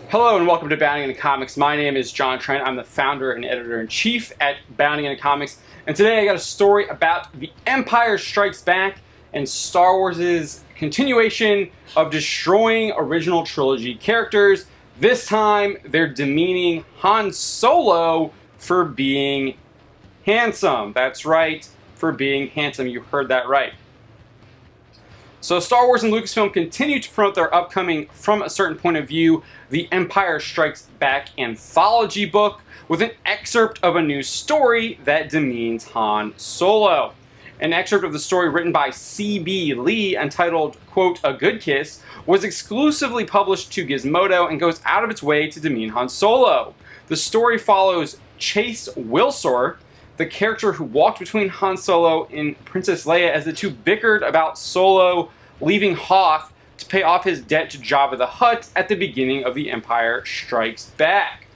Hello and welcome to Bounding into Comics. My name is John Trent. I'm the founder and editor-in-chief at Bounding into Comics. And today I got a story about The Empire Strikes Back and Star Wars' continuation of destroying original trilogy characters. This time they're demeaning Han Solo for being handsome. That's right, for being handsome. You heard that right. So Star Wars and Lucasfilm continue to promote their upcoming From a Certain Point of View, The Empire Strikes Back anthology book with an excerpt of a new story that demeans Han Solo. An excerpt of the story written by C.B. Lee entitled, quote, A Good Kiss, was exclusively published to Gizmodo and goes out of its way to demean Han Solo. The story follows Chase Wilsor, the character who walked between Han Solo and Princess Leia as the two bickered about Solo leaving Hoth to pay off his debt to Jabba the Hutt at the beginning of The Empire Strikes Back.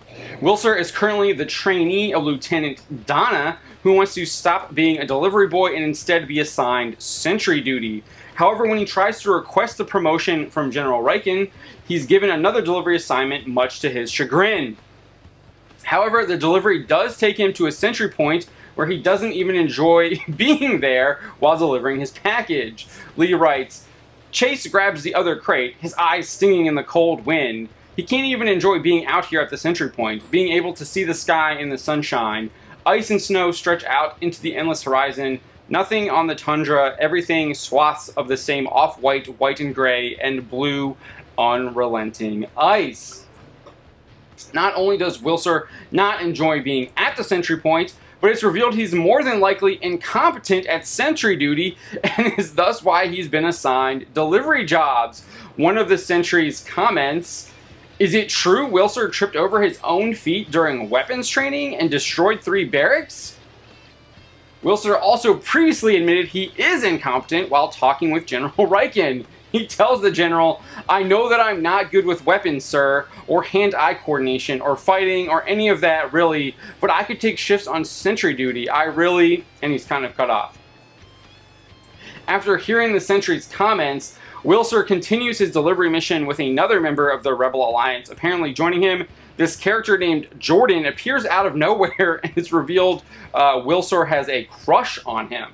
Wilsor is currently the trainee of Lieutenant Donna, who wants to stop being a delivery boy and instead be assigned sentry duty. However, when he tries to request the promotion from General Riken, he's given another delivery assignment, much to his chagrin. However, the delivery does take him to a sentry point where he doesn't even enjoy being there while delivering his package. Lee writes, Chase grabs the other crate, his eyes stinging in the cold wind. He can't even enjoy being out here at the sentry point, being able to see the sky in the sunshine. Ice and snow stretch out into the endless horizon. Nothing on the tundra, everything swaths of the same off-white, white and gray, and blue, unrelenting ice. Not only does Wilsor not enjoy being at the sentry point, but it's revealed he's more than likely incompetent at sentry duty and is thus why he's been assigned delivery jobs. One of the sentries comments, is it true Wilsor tripped over his own feet during weapons training and destroyed 3 barracks? Wilsor also previously admitted he is incompetent while talking with General Riken. He tells the general, I know that I'm not good with weapons, sir, or hand-eye coordination, or fighting, or any of that, really, but I could take shifts on sentry duty. And he's kind of cut off. After hearing the sentry's comments, Wilsor continues his delivery mission with another member of the Rebel Alliance, apparently joining him. This character named Jordan appears out of nowhere and it's revealed Wilsor has a crush on him.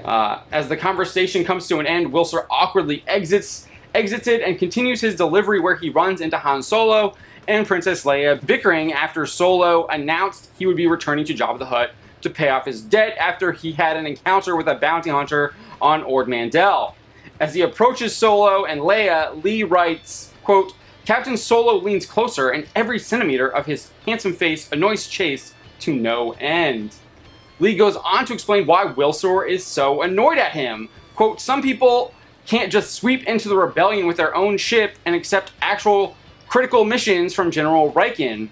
As the conversation comes to an end, Wilsor awkwardly exits it and continues his delivery where he runs into Han Solo and Princess Leia bickering after Solo announced he would be returning to Jabba the Hutt to pay off his debt after he had an encounter with a bounty hunter on Ord Mantell. As he approaches Solo and Leia, Lee writes, quote, Captain Solo leans closer, and every centimeter of his handsome face annoys Chase to no end. Lee goes on to explain why Wilsor is so annoyed at him. Quote, some people can't just sweep into the rebellion with their own ship and accept actual critical missions from General Riken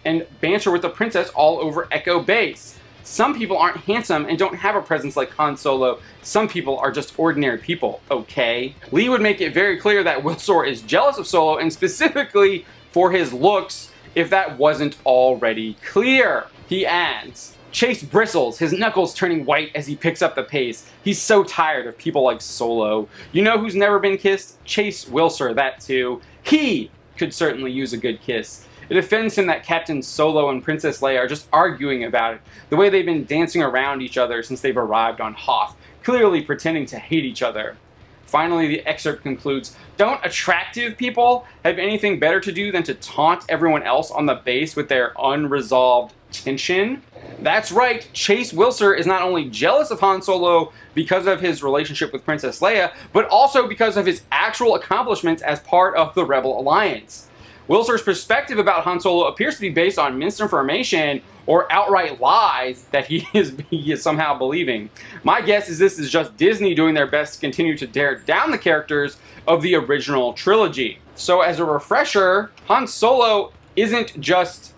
and banter with the princess all over Echo Base. Some people aren't handsome and don't have a presence like Han Solo. Some people are just ordinary people, okay? Lee would make it very clear that Wilsor is jealous of Solo and specifically for his looks, if that wasn't already clear. He adds, Chase bristles, his knuckles turning white as he picks up the pace. He's so tired of people like Solo. You know who's never been kissed? Chase Wilsor, that too. He could certainly use a good kiss. It offends him that Captain Solo and Princess Leia are just arguing about it, the way they've been dancing around each other since they've arrived on Hoth, clearly pretending to hate each other. Finally, the excerpt concludes, don't attractive people have anything better to do than to taunt everyone else on the base with their unresolved tension? That's right, Chase Wilsor is not only jealous of Han Solo because of his relationship with Princess Leia, but also because of his actual accomplishments as part of the Rebel Alliance. Wilsor's perspective about Han Solo appears to be based on misinformation or outright lies that he is somehow believing. My guess is this is just Disney doing their best to continue to tear down the characters of the original trilogy. So as a refresher, Han Solo isn't just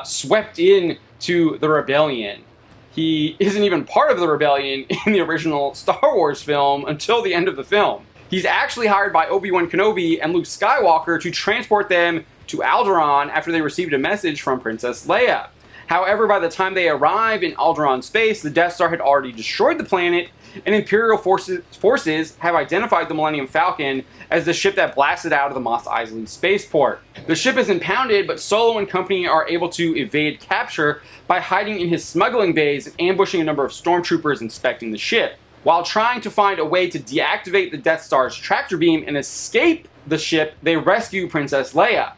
swept in to the rebellion. He isn't even part of the rebellion in the original Star Wars film until the end of the film. He's actually hired by Obi-Wan Kenobi and Luke Skywalker to transport them to Alderaan after they received a message from Princess Leia. However, by the time they arrive in Alderaan space, the Death Star had already destroyed the planet, and Imperial forces have identified the Millennium Falcon as the ship that blasted out of the Mos Eisley spaceport. The ship is impounded, but Solo and company are able to evade capture by hiding in his smuggling bays and ambushing a number of stormtroopers inspecting the ship. While trying to find a way to deactivate the Death Star's tractor beam and escape the ship, they rescue Princess Leia.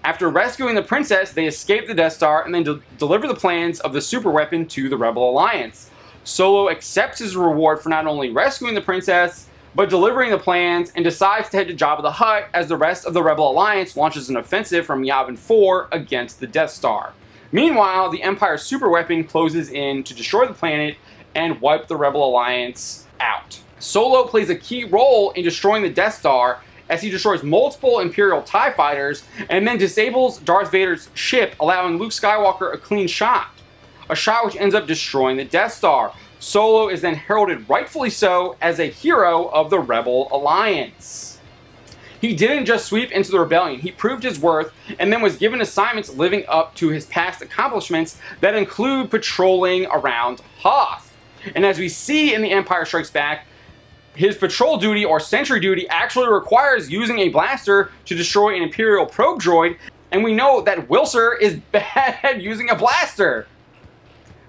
After rescuing the princess, they escape the Death Star and then deliver the plans of the superweapon to the Rebel Alliance. Solo accepts his reward for not only rescuing the princess, but delivering the plans, and decides to head to Jabba the Hutt as the rest of the Rebel Alliance launches an offensive from Yavin 4 against the Death Star. Meanwhile, the Empire's superweapon closes in to destroy the planet and wipe the Rebel Alliance out. Solo plays a key role in destroying the Death Star, as he destroys multiple Imperial TIE fighters and then disables Darth Vader's ship, allowing Luke Skywalker a clean shot. A shot which ends up destroying the Death Star. Solo is then heralded, rightfully so, as a hero of the Rebel Alliance. He didn't just sweep into the rebellion, he proved his worth and then was given assignments living up to his past accomplishments that include patrolling around Hoth. And as we see in The Empire Strikes Back, his patrol duty or sentry duty actually requires using a blaster to destroy an Imperial probe droid, and we know that Wilser is bad at using a blaster.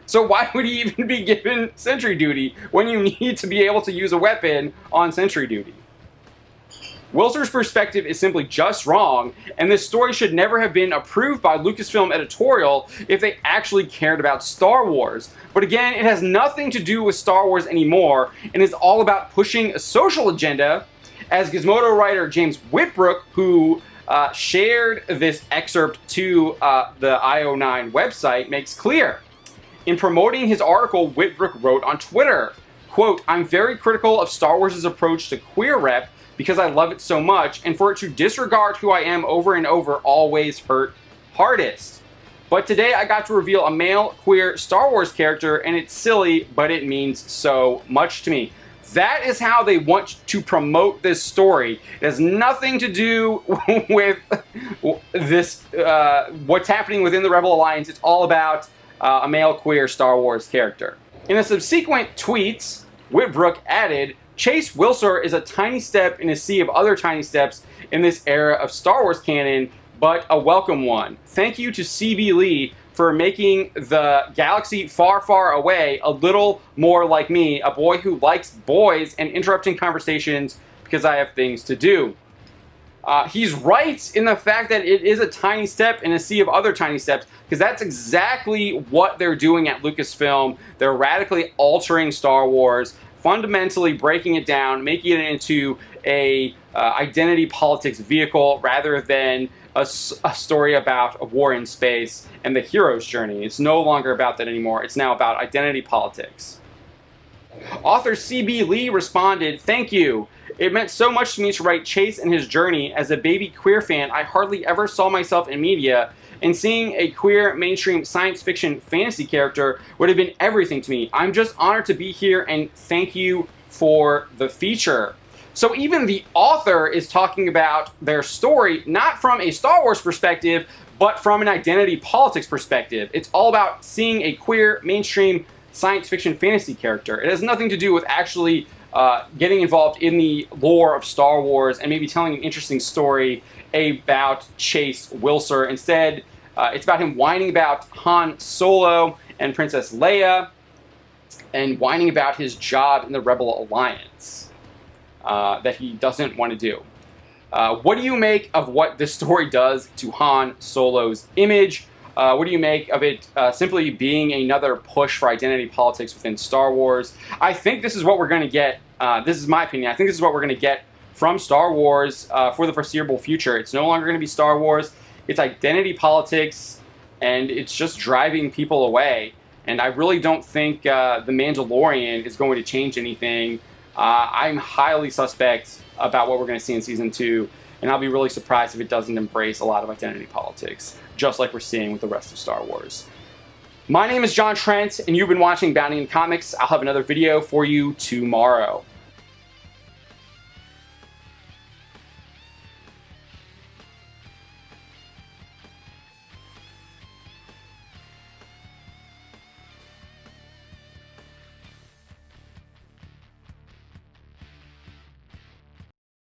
So why would he even be given sentry duty when you need to be able to use a weapon on sentry duty? Wilser's perspective is simply just wrong, and this story should never have been approved by Lucasfilm editorial if they actually cared about Star Wars. But again, it has nothing to do with Star Wars anymore, and is all about pushing a social agenda, as Gizmodo writer James Whitbrook, who shared this excerpt to the IO9 website, makes clear. In promoting his article, Whitbrook wrote on Twitter, quote, "I'm very critical of Star Wars' approach to queer rep because I love it so much, and for it to disregard who I am over and over always hurt hardest. But today I got to reveal a male queer Star Wars character, and it's silly, but it means so much to me." That is how they want to promote this story. It has nothing to do with this, what's happening within the Rebel Alliance. It's all about a male queer Star Wars character. In a subsequent tweet, Whitbrook added, "Chase Wilser is a tiny step in a sea of other tiny steps in this era of Star Wars canon, but a welcome one. Thank you to C.B. Lee for making the galaxy far, far away a little more like me, a boy who likes boys and interrupting conversations because I have things to do." He's right in the fact that it is a tiny step in a sea of other tiny steps, because that's exactly what they're doing at Lucasfilm. They're radically altering Star Wars, fundamentally breaking it down, making it into a identity politics vehicle rather than a story about a war in space and the hero's journey. It's no longer about that anymore. It's now about identity politics. Author C.B. Lee responded, "Thank you. It meant so much to me to write Chase and his journey. As a baby queer fan, I hardly ever saw myself in media, and seeing a queer mainstream science fiction fantasy character would have been everything to me. I'm just honored to be here, and thank you for the feature." So even the author is talking about their story not from a Star Wars perspective, but from an identity politics perspective. It's all about seeing a queer mainstream science fiction fantasy character. It has nothing to do with actually getting involved in the lore of Star Wars and maybe telling an interesting story about Chase Wilser. Instead, it's about him whining about Han Solo and Princess Leia and whining about his job in the Rebel Alliance that he doesn't want to do. What do you make of what this story does to Han Solo's image? What do you make of it simply being another push for identity politics within Star Wars? I think this is what we're going to get. This is my opinion. I think this is what we're going to get from Star Wars for the foreseeable future. It's no longer going to be Star Wars. It's identity politics, and it's just driving people away. And I really don't think The Mandalorian is going to change anything. I'm highly suspect about what we're going to see in Season 2, and I'll be really surprised if it doesn't embrace a lot of identity politics, just like we're seeing with the rest of Star Wars. My name is John Trent, and you've been watching Bounty and Comics. I'll have another video for you tomorrow.